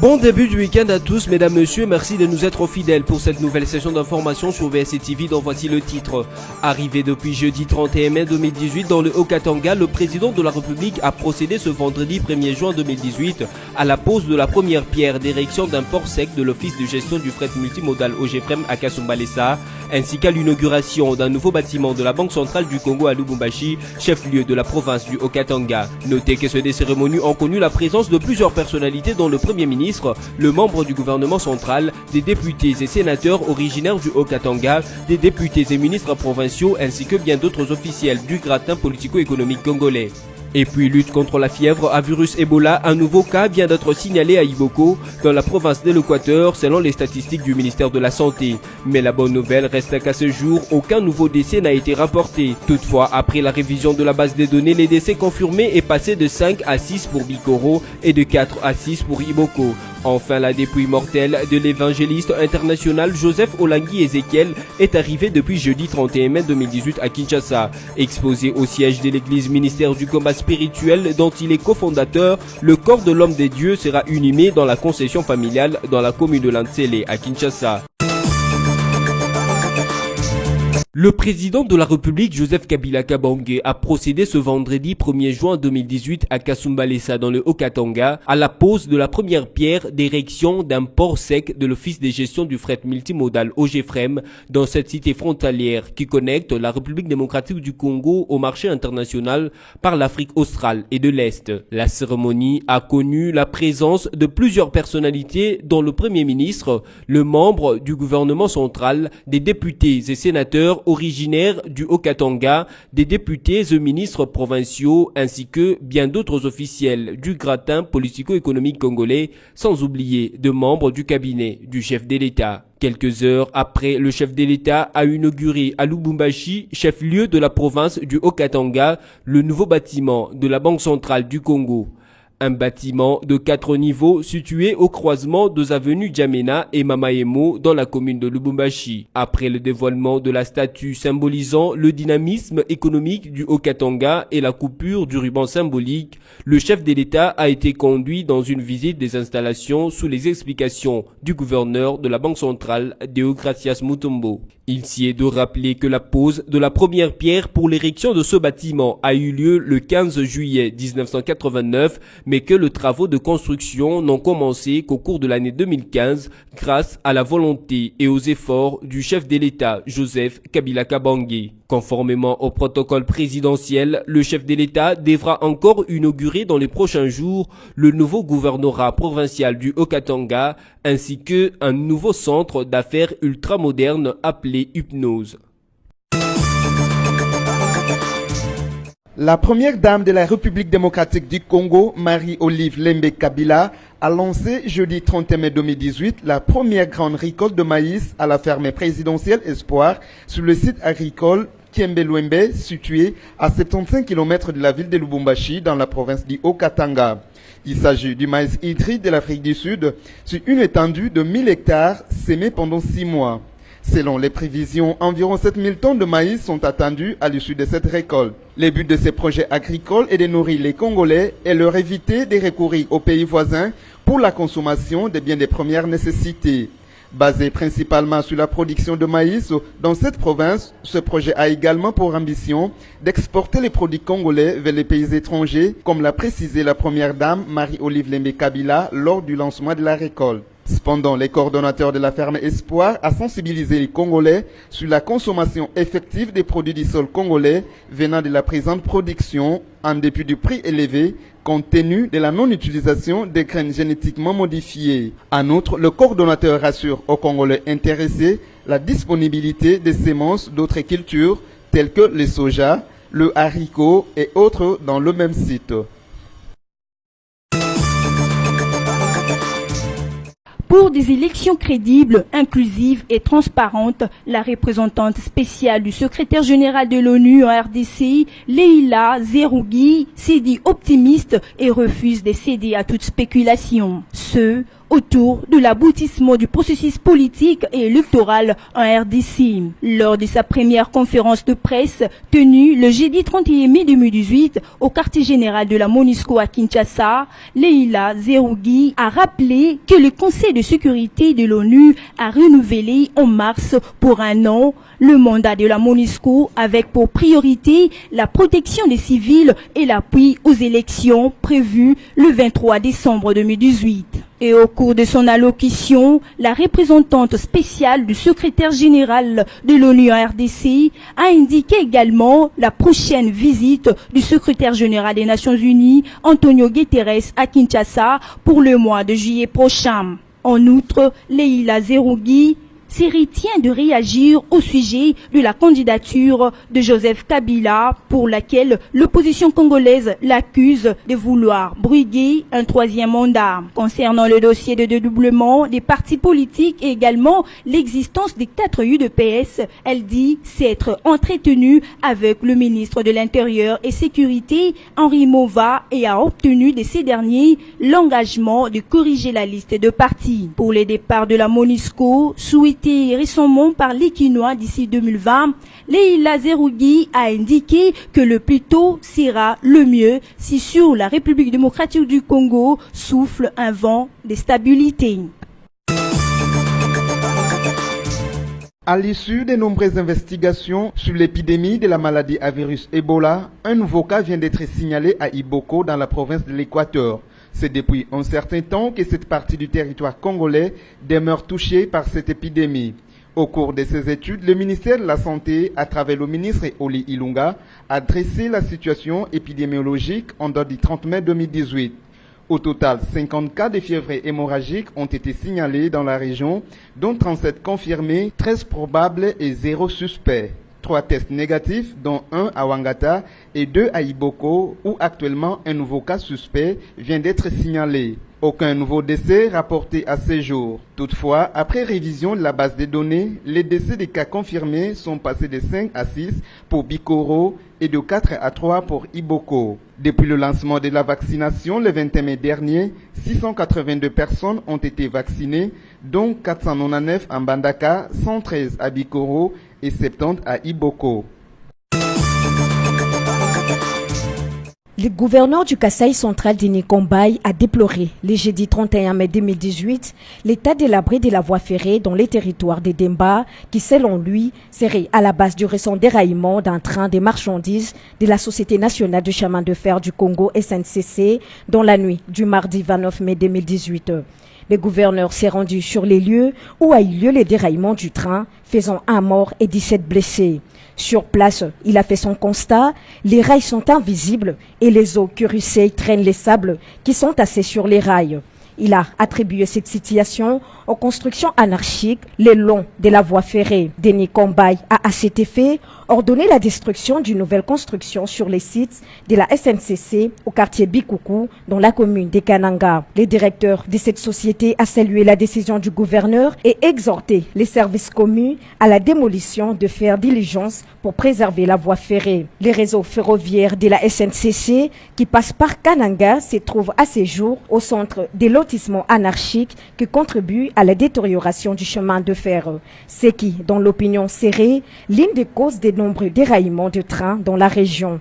Bon début du week-end à tous, mesdames, messieurs, merci de nous être fidèles pour cette nouvelle session d'information sur VSC TV dont voici le titre. Arrivé depuis jeudi 31 mai 2018 dans le Haut-Katanga, le président de la République a procédé ce vendredi 1er juin 2018 à la pose de la première pierre d'érection d'un port sec de l'Office de gestion du fret multimodal OGFREM à Kasumbalesa, ainsi qu'à l'inauguration d'un nouveau bâtiment de la Banque centrale du Congo à Lubumbashi, chef-lieu de la province du Haut-Katanga. Notez que ces cérémonies ont connu la présence de plusieurs personnalités dont le Premier ministre, le membre du gouvernement central, des députés et sénateurs originaires du Haut-Katanga, des députés et ministres provinciaux ainsi que bien d'autres officiels du gratin politico-économique congolais. Et puis lutte contre la fièvre à virus Ebola, un nouveau cas vient d'être signalé à Iboko, dans la province de l'Équateur, selon les statistiques du ministère de la Santé. Mais la bonne nouvelle reste qu'à ce jour, aucun nouveau décès n'a été rapporté. Toutefois, après la révision de la base des données, les décès confirmés est passé de 5 à 6 pour Bikoro et de 4 à 6 pour Iboko. Enfin, la dépouille mortelle de l'évangéliste international Joseph Olangui Ezekiel est arrivée depuis jeudi 31 mai 2018 à Kinshasa. Exposé au siège de l'église ministère du combat spirituel dont il est cofondateur, le corps de l'homme des dieux sera inhumé dans la concession familiale dans la commune de Lantsele à Kinshasa. Le président de la République, Joseph Kabila Kabange, a procédé ce vendredi 1er juin 2018 à Kasumbalesa dans le Haut-Katanga à la pose de la première pierre d'érection d'un port sec de l'Office de gestion du fret multimodal OGFREM dans cette cité frontalière qui connecte la République démocratique du Congo au marché international par l'Afrique australe et de l'Est. La cérémonie a connu la présence de plusieurs personnalités dont le Premier ministre, le membre du gouvernement central, des députés et sénateurs originaires du Haut-Katanga, des députés et ministres provinciaux ainsi que bien d'autres officiels du gratin politico-économique congolais, sans oublier de membres du cabinet du chef de l'État. Quelques heures après, le chef de l'État a inauguré à Lubumbashi, chef-lieu de la province du Haut-Katanga, le nouveau bâtiment de la Banque centrale du Congo. Un bâtiment de 4 niveaux situé au croisement des avenues Djamena et Mamaemo dans la commune de Lubumbashi. Après le dévoilement de la statue symbolisant le dynamisme économique du Haut-Katanga et la coupure du ruban symbolique, le chef de l'État a été conduit dans une visite des installations sous les explications du gouverneur de la Banque centrale, Deogracias Mutombo. Il s'y est de rappeler que la pose de la première pierre pour l'érection de ce bâtiment a eu lieu le 15 juillet 1989, mais que les travaux de construction n'ont commencé qu'au cours de l'année 2015 grâce à la volonté et aux efforts du chef de l'État, Joseph Kabila Kabange. Conformément au protocole présidentiel, le chef de l'État devra encore inaugurer dans les prochains jours le nouveau gouvernorat provincial du Haut-Katanga ainsi qu'un nouveau centre d'affaires ultramoderne appelé Hypnose. La première dame de la République démocratique du Congo, Marie-Olive Lembe Kabila, a lancé jeudi 31 mai 2018 la première grande récolte de maïs à la ferme présidentielle Espoir sur le site agricole Kiembe-Lwembe, situé à 75 km de la ville de Lubumbashi dans la province du Haut-Katanga. Il s'agit du maïs hybride de l'Afrique du Sud sur une étendue de 1000 hectares semés pendant 6 mois. Selon les prévisions, environ 7000 tonnes de maïs sont attendues à l'issue de cette récolte. Le but de ces projets agricoles est de nourrir les Congolais et leur éviter de recourir aux pays voisins pour la consommation des biens de première nécessité. Basé principalement sur la production de maïs dans cette province, ce projet a également pour ambition d'exporter les produits congolais vers les pays étrangers, comme l'a précisé la première dame Marie-Olive Lembe Kabila lors du lancement de la récolte. Cependant, les coordonnateurs de la ferme Espoir a sensibilisé les Congolais sur la consommation effective des produits du sol congolais venant de la présente production, en dépit du prix élevé, compte tenu de la non-utilisation des graines génétiquement modifiées. En outre, le coordonnateur rassure aux Congolais intéressés la disponibilité des semences d'autres cultures telles que le soja, le haricot et autres dans le même site. Pour des élections crédibles, inclusives et transparentes, la représentante spéciale du secrétaire général de l'ONU en RDC, Leila Zerougui, s'est dit optimiste et refuse de céder à toute spéculation. Ce, autour de l'aboutissement du processus politique et électoral en RDC. Lors de sa première conférence de presse tenue le jeudi 31 mai 2018 au quartier général de la MONUSCO à Kinshasa, Leila Zerougui a rappelé que le Conseil de sécurité de l'ONU a renouvelé en mars pour un an le mandat de la MONUSCO avec pour priorité la protection des civils et l'appui aux élections prévues le 23 décembre 2018. Et au cours de son allocution, la représentante spéciale du secrétaire général de l'ONU en RDC a indiqué également la prochaine visite du secrétaire général des Nations Unies, Antonio Guterres, à Kinshasa pour le mois de juillet prochain. En outre, Leila Zerougui retient de réagir au sujet de la candidature de Joseph Kabila pour laquelle l'opposition congolaise l'accuse de vouloir briguer un troisième mandat. Concernant le dossier de dédoublement des partis politiques et également l'existence des 4 UDPS, elle dit s'être entretenue avec le ministre de l'Intérieur et Sécurité, Henri Mova, et a obtenu de ces derniers l'engagement de corriger la liste de partis. Pour les départs de la MONUSCO, souhaité récemment par les Quinois d'ici 2020, Leila Zerougui a indiqué que le plus tôt sera le mieux si sur la République démocratique du Congo souffle un vent de stabilité. À l'issue de nombreuses investigations sur l'épidémie de la maladie à virus Ebola, un nouveau cas vient d'être signalé à Iboko dans la province de l'Équateur. C'est depuis un certain temps que cette partie du territoire congolais demeure touchée par cette épidémie. Au cours de ces études, le ministère de la Santé, à travers le ministre Oli Ilunga, a dressé la situation épidémiologique en date du 30 mai 2018. Au total, 50 cas de fièvre hémorragique ont été signalés dans la région, dont 37 confirmés, 13 probables et 0 suspects. 3 tests négatifs, dont 1 à Wangata et 2 à Iboko, où actuellement un nouveau cas suspect vient d'être signalé. Aucun nouveau décès rapporté à ce jour. Toutefois, après révision de la base des données, les décès des cas confirmés sont passés de 5 à 6 pour Bikoro et de 4 à 3 pour Iboko. Depuis le lancement de la vaccination le 21 mai dernier, 682 personnes ont été vaccinées, dont 499 à Mbandaka, 113 à Bikoro et 70 à Iboko. Le gouverneur du Kasaï central Denis Combay a déploré le jeudi 31 mai 2018 l'état délabré de la voie ferrée dans les territoires de Demba qui, selon lui, serait à la base du récent déraillement d'un train de marchandises de la Société nationale de chemin de fer du Congo SNCC dans la nuit du mardi 29 mai 2018. Le gouverneur s'est rendu sur les lieux où a eu lieu le déraillement du train, faisant 1 mort et 17 blessés. Sur place, il a fait son constat, les rails sont invisibles et les eaux que ruissellent traînent les sables qui sont tassés sur les rails. Il a attribué cette situation aux constructions anarchiques le long de la voie ferrée. Denis Combay a à cet effet ordonné la destruction d'une nouvelle construction sur les sites de la SNCC au quartier Bikoukou dans la commune de Kananga. Le directeur de cette société a salué la décision du gouverneur et exhorté les services communs à la démolition de faire diligence pour préserver la voie ferrée. Les réseaux ferroviaires de la SNCC qui passent par Kananga se trouvent à ce jour au centre des lotissements anarchiques qui contribuent à la détérioration du chemin de fer. Ce qui, dans l'opinion serrée, l'une des causes des nombreux déraillements de trains dans la région.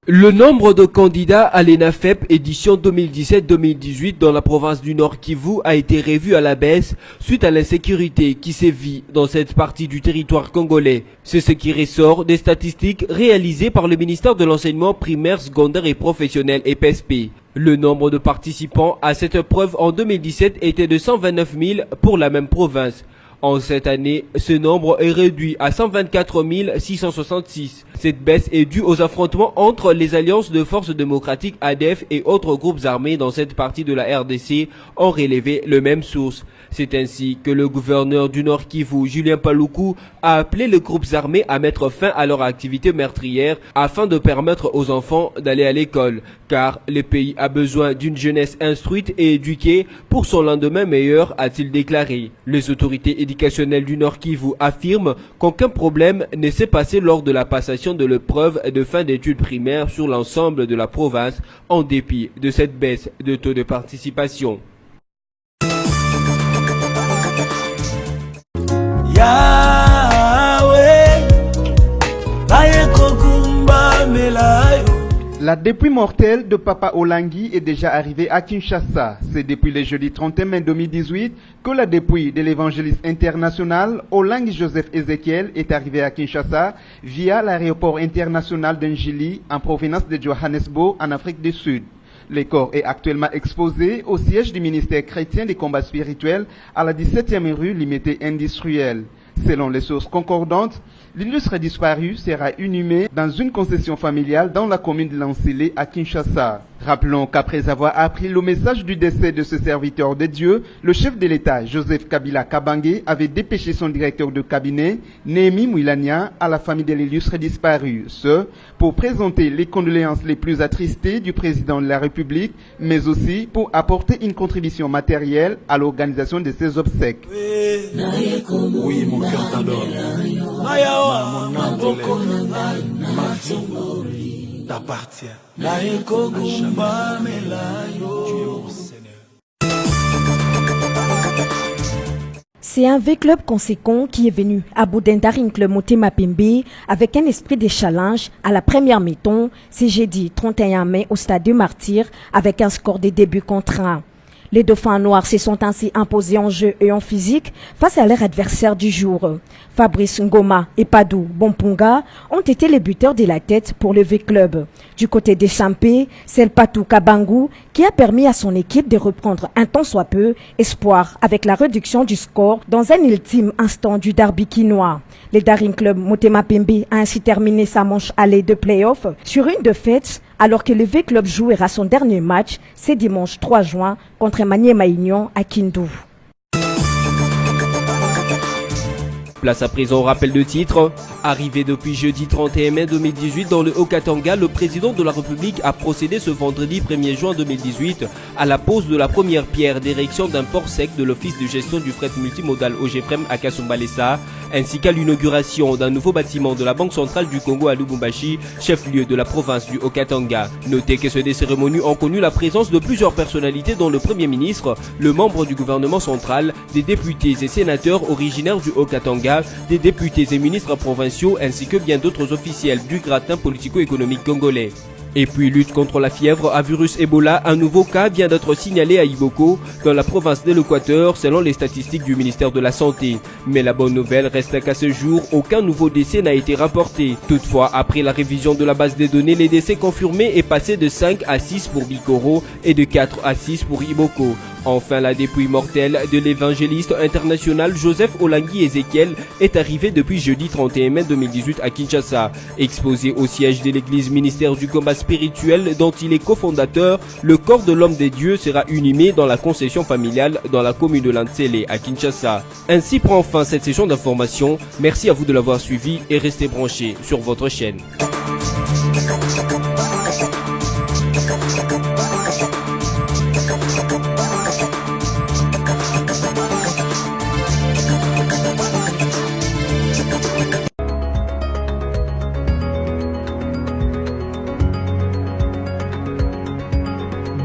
Le nombre de candidats à l'ENAFEP édition 2017-2018 dans la province du Nord Kivu a été revu à la baisse suite à l'insécurité qui sévit dans cette partie du territoire congolais. C'est ce qui ressort des statistiques réalisées par le ministère de l'Enseignement primaire, secondaire et professionnel EPSP. Le nombre de participants à cette épreuve en 2017 était de 129 000 pour la même province. En cette année, ce nombre est réduit à 124 666. Cette baisse est due aux affrontements entre les alliances de forces démocratiques ADF et autres groupes armés dans cette partie de la RDC, ont relevé les mêmes sources. C'est ainsi que le gouverneur du Nord Kivu, Julien Paluku, a appelé les groupes armés à mettre fin à leur activité meurtrière afin de permettre aux enfants d'aller à l'école. Car le pays a besoin d'une jeunesse instruite et éduquée pour son lendemain meilleur, a-t-il déclaré. Les autorités éducatives éducationnel du Nord Kivu affirme qu'aucun problème ne s'est passé lors de la passation de l'épreuve de fin d'études primaires sur l'ensemble de la province en dépit de cette baisse de taux de participation. La dépouille mortelle de Papa Olangi est déjà arrivée à Kinshasa. C'est depuis le jeudi 31 mai 2018 que la dépouille de l'évangéliste international Olangi Joseph Ezekiel est arrivée à Kinshasa via l'aéroport international d'Njili en provenance de Johannesburg en Afrique du Sud. Le corps est actuellement exposé au siège du ministère chrétien des combats spirituels à la 17e rue limitée industrielle. Selon les sources concordantes, l'illustre disparu sera inhumé dans une concession familiale dans la commune de Lansele à Kinshasa. Rappelons qu'après avoir appris le message du décès de ce serviteur de Dieu, le chef de l'État, Joseph Kabila Kabange, avait dépêché son directeur de cabinet, Néhémie Mouilania, à la famille de l'illustre disparu. Ce, pour présenter les condoléances les plus attristées du président de la République, mais aussi pour apporter une contribution matérielle à l'organisation de ses obsèques. Oui, mon cœur t'adore. T'appartient. C'est un V-Club conséquent qui est venu à Boudendarinkle Motema Pembe avec un esprit de challenge à la première mi-temps, c'est jeudi 31 mai au Stade du Martyr avec un score de début contre 1. Les dauphins noirs se sont ainsi imposés en jeu et en physique face à leur adversaire du jour. Fabrice Ngoma et Padou Bompunga ont été les buteurs de la tête pour le V-Club. Du côté des Champé, c'est le Patou Kabangu qui a permis à son équipe de reprendre un tant soit peu espoir avec la réduction du score dans un ultime instant du derby quinois. Le Daring Club Motema Pembe a ainsi terminé sa manche allée de play-off sur une défaite alors que le V-Club jouera son dernier match ce dimanche 3 juin contre Maniema Union à Kindu. Place à présent au rappel de titre. Arrivé depuis jeudi 31 mai 2018 dans le Haut-Katanga, le président de la République a procédé ce vendredi 1er juin 2018 à la pose de la première pierre d'érection d'un port sec de l'Office de gestion du fret multimodal OGFREM à Kasumbalesa, ainsi qu'à l'inauguration d'un nouveau bâtiment de la Banque centrale du Congo à Lubumbashi, chef-lieu de la province du Haut-Katanga. Notez que ces cérémonies ont connu la présence de plusieurs personnalités dont le Premier ministre, le membre du gouvernement central, des députés et sénateurs originaires du Haut-Katanga, des députés et ministres provinciaux ainsi que bien d'autres officiels du gratin politico-économique congolais. Et puis lutte contre la fièvre à virus Ebola, un nouveau cas vient d'être signalé à Iboko, dans la province de l'Équateur, selon les statistiques du ministère de la Santé. Mais la bonne nouvelle reste qu'à ce jour, aucun nouveau décès n'a été rapporté. Toutefois, après la révision de la base des données, les décès confirmés est passé de 5 à 6 pour Bikoro et de 4 à 6 pour Iboko. Enfin, la dépouille mortelle de l'évangéliste international Joseph Olangi Ezekiel est arrivée depuis jeudi 31 mai 2018 à Kinshasa. Exposé au siège de l'église ministère du combat spirituel dont il est cofondateur, le corps de l'homme des dieux sera inhumé dans la concession familiale dans la commune de Lansele à Kinshasa. Ainsi prend fin cette session d'information. Merci à vous de l'avoir suivi et restez branchés sur votre chaîne.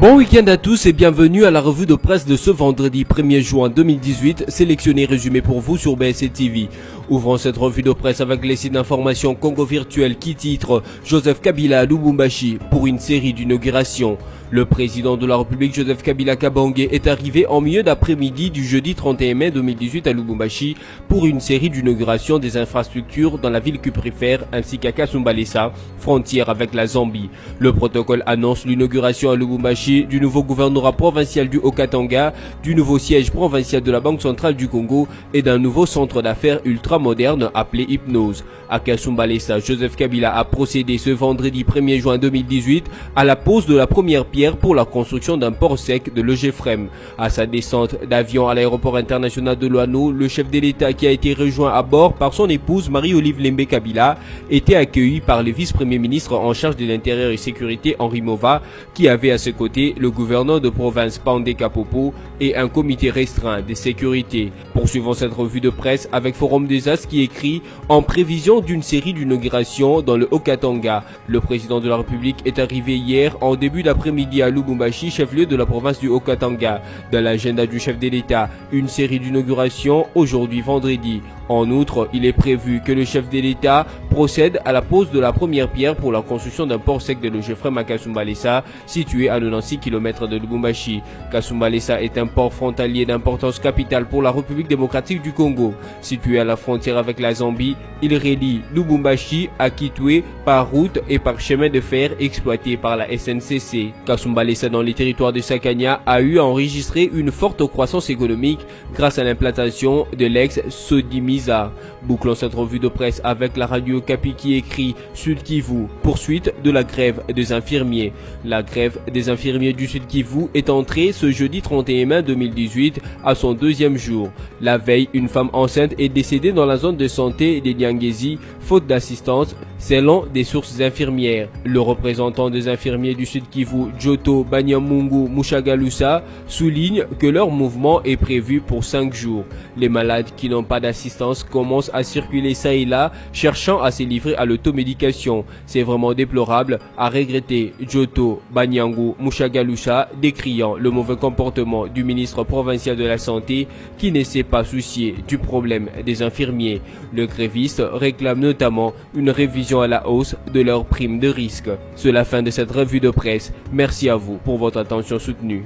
Bon week-end à tous et bienvenue à la revue de presse de ce vendredi 1er juin 2018, sélectionné et résumé pour vous sur BSC TV. Ouvrons cette revue de presse avec les sites d'information Congo Virtuel qui titre Joseph Kabila à Lubumbashi pour une série d'inauguration. Le président de la République Joseph Kabila Kabange est arrivé en milieu d'après-midi du jeudi 31 mai 2018 à Lubumbashi pour une série d'inaugurations des infrastructures dans la ville cuprifère ainsi qu'à Kasumbalesa, frontière avec la Zambie. Le protocole annonce l'inauguration à Lubumbashi du nouveau gouvernorat provincial du Haut-Katanga, du nouveau siège provincial de la Banque centrale du Congo et d'un nouveau centre d'affaires ultra moderne appelée hypnose. À Kasumbalesa, Joseph Kabila a procédé ce vendredi 1er juin 2018 à la pose de la première pierre pour la construction d'un port sec de l'EGFREM. À sa descente d'avion à l'aéroport international de Loano, le chef de l'État, qui a été rejoint à bord par son épouse Marie-Olive Lembe Kabila, était accueilli par le vice-premier ministre en charge de l'intérieur et sécurité Henri Mova, qui avait à ses côtés le gouverneur de province Pandé Kapopo et un comité restreint de sécurité. Poursuivons cette revue de presse avec Forum des As qui écrit « En prévision d'une série d'inauguration dans le Haut-Katanga, le président de la République est arrivé hier en début d'après-midi à Lubumbashi, chef-lieu de la province du Haut-Katanga. Dans l'agenda du chef de l'État, une série d'inauguration aujourd'hui vendredi. En outre, il est prévu que le chef de l'État procède à la pose de la première pierre pour la construction d'un port sec de l'EGFREM à Kasumbalesa, situé à 96 km de Lubumbashi. Kasumbalesa est un port frontalier d'importance capitale pour la République démocratique du Congo. Situé à la frontière avec la Zambie, il relie Lubumbashi à Kitwe par route et par chemin de fer exploité par la SNCC. Kasumbalesa, dans les territoires de Sakania, a eu à enregistrer une forte croissance économique grâce à l'implantation de l'ex-Sodimisa. Bouclons cette revue de presse avec la radio Kapi qui écrit Sud Kivu, poursuite de la grève des infirmiers. La grève des infirmiers du Sud Kivu est entrée ce jeudi 31 mai 2018 à son deuxième jour. La veille, une femme enceinte est décédée dans la zone de santé des Nyangezi, faute d'assistance, selon des sources infirmières. Le représentant des infirmiers du Sud Kivu, Joto Banyamungu Mushagalusa, souligne que leur mouvement est prévu pour 5 jours. Les malades qui n'ont pas d'assistance commencent à circuler ça et là, cherchant à se livrer à l'automédication. C'est vraiment déplorable, a regretté Joto Banyangu Mushagalusa, décriant le mauvais comportement du ministre provincial de la Santé qui ne s'est pas soucié du problème des infirmiers. Le gréviste réclame notamment une révision à la hausse de leurs primes de risque. C'est la fin de cette revue de presse. Merci à vous pour votre attention soutenue.